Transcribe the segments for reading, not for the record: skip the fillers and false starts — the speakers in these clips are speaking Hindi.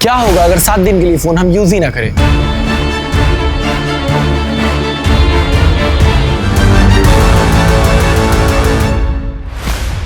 क्या होगा अगर 7 दिन के लिए फोन हम यूज ही ना करें?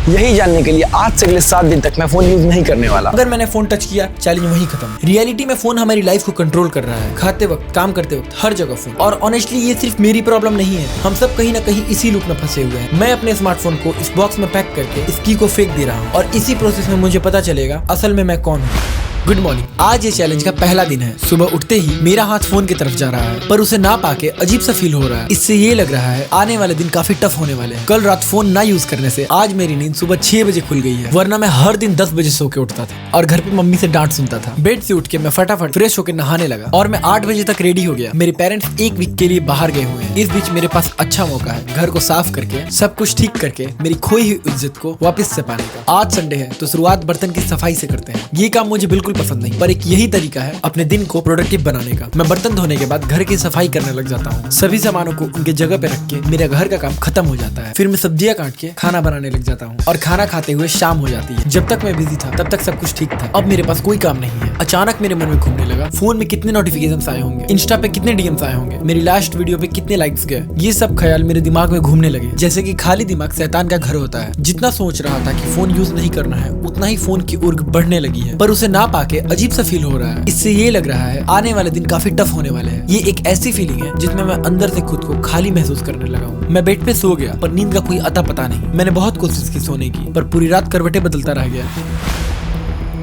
यही जानने के लिए आज से अगले 7 दिन तक मैं फोन यूज नहीं करने वाला। अगर मैंने फोन टच किया, चैलेंज वहीं खत्म। रियलिटी में फोन हमारी लाइफ को कंट्रोल कर रहा है, खाते वक्त, काम करते वक्त, हर जगह फोन। और ऑनेस्टली ये सिर्फ मेरी प्रॉब्लम नहीं है, हम सब कहीं ना कहीं इसी लूप में फंसे हुए हैं। मैं अपने स्मार्टफोन को इस बॉक्स में पैक करके इस की को फेंक दे रहा हूँ और इसी प्रोसेस में मुझे पता चलेगा असल में मैं कौन हूँ। Good morning. आज ये चैलेंज का पहला दिन है। सुबह उठते ही मेरा हाथ फोन की तरफ जा रहा है, पर उसे ना पाके अजीब सा फील हो रहा है। इससे ये लग रहा है आने वाले दिन काफी टफ होने वाले हैं। कल रात फोन ना यूज करने से आज मेरी नींद सुबह 6 बजे खुल गई है, वरना मैं हर दिन 10 बजे सो के उठता था और घर पे मम्मी से डांट सुनता था। बेड से उठ के मैं फटाफट फ्रेश होकर नहाने लगा और मैं 8 बजे तक रेडी हो गया। मेरे पेरेंट्स 1 वीक के लिए बाहर गए हुए हैं। इस बीच मेरे पास अच्छा मौका है घर को साफ करके, सब कुछ ठीक करके मेरी खोई हुई इज्जत को वापस से पाने का। आज संडे है तो शुरुआत बर्तन की सफाई से करते हैं। ये काम मुझे बिल्कुल पसंद नहीं, पर एक यही तरीका है अपने दिन को प्रोडक्टिव बनाने का। मैं बर्तन धोने के बाद घर की सफाई करने लग जाता हूँ। सभी सामानों को उनके जगह पे रख के मेरा घर का काम खत्म हो जाता है। फिर मैं सब्जियां काट के खाना बनाने लग जाता हूँ और खाना खाते हुए शाम हो जाती है। जब तक मैं बिजी था तब तक सब कुछ ठीक था। अब मेरे पास कोई काम नहीं है। अचानक मेरे मन में घूमने लगा, फोन में कितने नोटिफिकेशंस आए होंगे, इंस्टा पे कितने डीएम्स आए होंगे, मेरी लास्ट वीडियो पे कितने लाइक्स गए। ये सब ख्याल मेरे दिमाग में घूमने लगे, जैसे कि खाली दिमाग शैतान का घर होता है। जितना सोच रहा था कि फोन यूज नहीं करना है, उतना ही फोन की उर्ग बढ़ने लगी है, पर उसे ना पाके अजीब सा फील हो रहा है। इससे ये लग रहा है आने वाले दिन काफी टफ होने वाले हैं। ये एक ऐसी फीलिंग है जिसमें मैं अंदर से खुद को खाली महसूस करने लगा हूँ। मैं बेड पे सो गया पर नींद का कोई अता पता नहीं। मैंने बहुत कोशिश की सोने की, पर पूरी रात करवटें बदलता रह गया।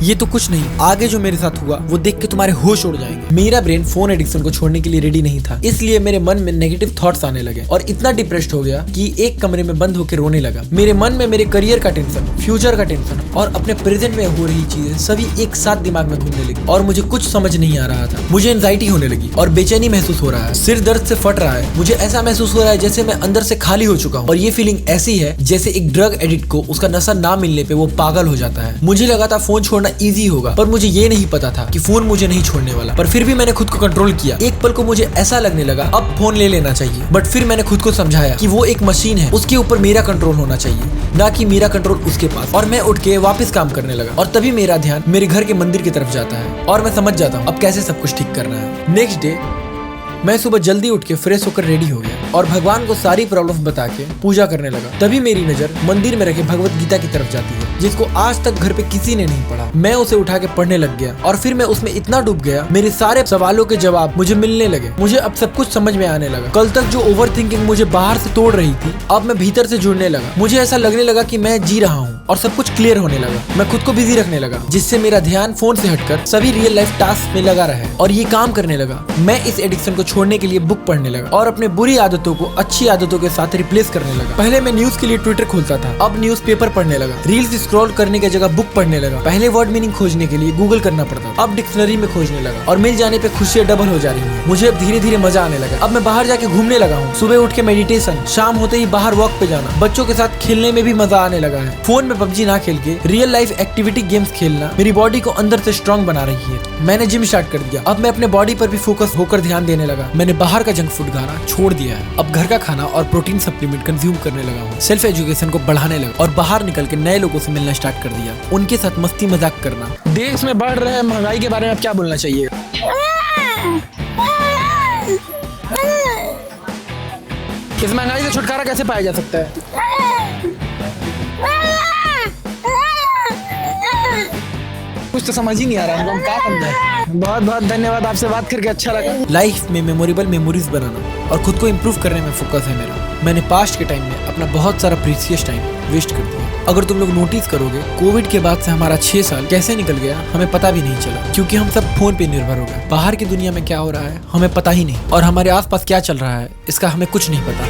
ये तो कुछ नहीं, आगे जो मेरे साथ हुआ वो देख के तुम्हारे होश उड़ जाएंगे। मेरा ब्रेन फोन एडिक्शन को छोड़ने के लिए रेडी नहीं था, इसलिए मेरे मन में नेगेटिव थॉट्स आने लगे और इतना डिप्रेस्ड हो गया कि एक कमरे में बंद होकर रोने लगा। मेरे मन में मेरे करियर का टेंशन, फ्यूचर का टेंशन और अपने प्रेजेंट में हो रही चीजें सभी एक साथ दिमाग में घूमने लगी और मुझे कुछ समझ नहीं आ रहा था। मुझे एंजाइटी होने लगी और बेचैनी महसूस हो रहा है, सिर दर्द से फट रहा है। मुझे ऐसा महसूस हो रहा है जैसे मैं अंदर से खाली हो चुका हूँ और ये फीलिंग ऐसी है जैसे एक ड्रग एडिक्ट को उसका नशा ना मिलने पे वो पागल हो जाता है। मुझे लगा था फोन छोड़ना ईजी होगा, पर मुझे ये नहीं पता था कि फोन मुझे नहीं छोड़ने वाला। पर फिर भी मैंने खुद को कंट्रोल किया। एक पल को मुझे ऐसा लगने लगा अब फोन ले लेना चाहिए, बट फिर मैंने खुद को समझाया कि वो एक मशीन है, उसके ऊपर मेरा कंट्रोल होना चाहिए, ना कि मेरा कंट्रोल उसके पास। और मैं उठ के वापस काम करने लगा और तभी मेरा ध्यान मेरे घर के मंदिर की तरफ जाता है और मैं समझ जाता हूँ अब कैसे सब कुछ ठीक करना है। नेक्स्ट डे मैं सुबह जल्दी उठ के फ्रेश होकर रेडी हो गया और भगवान को सारी प्रॉब्लम्स बता के पूजा करने लगा। तभी मेरी नजर मंदिर में रखे भगवत गीता की तरफ जाती है, जिसको आज तक घर पे किसी ने नहीं पढ़ा। मैं उसे उठा के पढ़ने लग गया और फिर मैं उसमें इतना डूब गया, मेरे सारे सवालों के जवाब मुझे मिलने लगे। मुझे अब सब कुछ समझ में आने लगा। कल तक जो ओवर थिंकिंग मुझे बाहर से तोड़ रही थी, अब मैं भीतर से जुड़ने लगा। मुझे ऐसा लगने लगा कि मैं जी रहा हूँ और सब कुछ क्लियर होने लगा। मैं खुद को बिजी रखने लगा, जिससे मेरा ध्यान फोन से हटकर सभी रियल लाइफ टास्क में लगा रहे और ये काम करने लगा। मैं इस एडिक्शन को छोड़ने के लिए बुक पढ़ने लगा और अपने बुरी आदतों को अच्छी आदतों के साथ रिप्लेस करने लगा। पहले मैं न्यूज के लिए ट्विटर खोलता था, अब न्यूज पेपर पढ़ने लगा। रील्स स्क्रॉल करने की जगह बुक पढ़ने लगा। पहले वर्ड मीनिंग खोजने के लिए गूगल करना पड़ता था, अब डिक्शनरी में खोजने लगा और मिल जाने पे खुशियां डबल हो जा रही हैं। मुझे अब धीरे धीरे मजा आने लगा। अब मैं बाहर जाके घूमने लगा हूँ। सुबह उठ के मेडिटेशन, शाम होते ही बाहर वॉक पे जाना, बच्चों के साथ खेलने में भी मजा आने लगा है। फोन में पबजी ना खेल के रियल लाइफ एक्टिविटी गेम्स खेलना मेरी बॉडी को अंदर से स्ट्रॉन्ग बना रही है। मैंने जिम स्टार्ट कर दिया। अब मैं अपने बॉडी पर भी फोकस होकर ध्यान देने लगा। मैंने बाहर का जंक फूड खाना छोड़ दिया है। अब घर का खाना और प्रोटीन सप्लीमेंट कंज्यूम करने लगा हूँ। सेल्फ एजुकेशन को बढ़ाने लगा और बाहर निकल के नए लोगों से मिलना स्टार्ट कर दिया, उनके साथ मस्ती मजाक करना। देश में बढ़ रहे महंगाई के बारे में आप क्या बोलना चाहिए? इस महंगाई से छुटकारा कैसे पाया जा सकता है? कुछ तो समझ ही नहीं आ रहा है, हम क्या समझाएं। बहुत बहुत धन्यवाद, आपसे बात करके अच्छा लगा। लाइफ में मेमोरेबल मेमोरीज बनाना और खुद को इम्प्रूव करने में फोकस है मेरा। मैंने पास्ट के टाइम में अपना बहुत सारा प्रीशियस टाइम वेस्ट कर दिया। अगर तुम लोग नोटिस करोगे, कोविड के बाद से हमारा 6 साल कैसे निकल गया हमें पता भी नहीं चला, क्योंकि हम सब फोन पे निर्भर हो गए। बाहर की दुनिया में क्या हो रहा है हमें पता ही नहीं और हमारे आसपास क्या चल रहा है इसका हमें कुछ नहीं पता,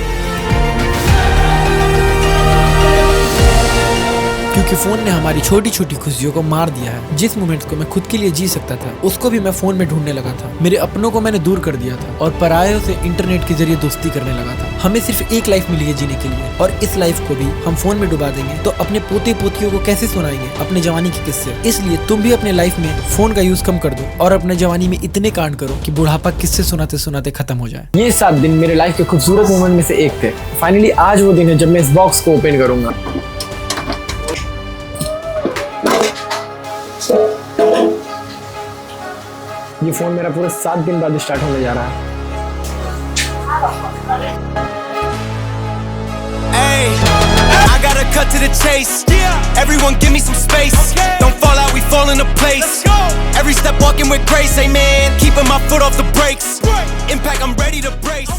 क्योंकि फोन ने हमारी छोटी छोटी खुशियों को मार दिया है। जिस मोमेंट्स को मैं खुद के लिए जी सकता था उसको भी मैं फोन में ढूंढने लगा था। मेरे अपनों को मैंने दूर कर दिया था और परायों से इंटरनेट के जरिए दोस्ती करने लगा था। हमें सिर्फ एक लाइफ मिली है जीने के लिए और इस लाइफ को भी हम फोन में डुबा देंगे तो अपने पोते पोतियों को कैसे सुनाएंगे अपने जवानी के किस्से। इसलिए तुम भी अपने लाइफ में फोन का यूज कम कर दो और अपने जवानी में इतने कांड करो कि बुढ़ापा किस्से सुनाते सुनाते खत्म हो जाए। ये 7 दिन मेरे लाइफ के खूबसूरत मोमेंट में से एक थे। फाइनली आज वो दिन है जब मैं इस बॉक्स को ओपन करूंगा। ये फ़ोन मेरा पूरे 7 दिन बाद स्टार्ट होने जा रहा है। Hey, I gotta cut to the chase. Everyone give me some space. Don't fall out, we fall into place. Every step walking with grace, amen. Keeping my foot off the brakes. Impact, I'm ready to brace.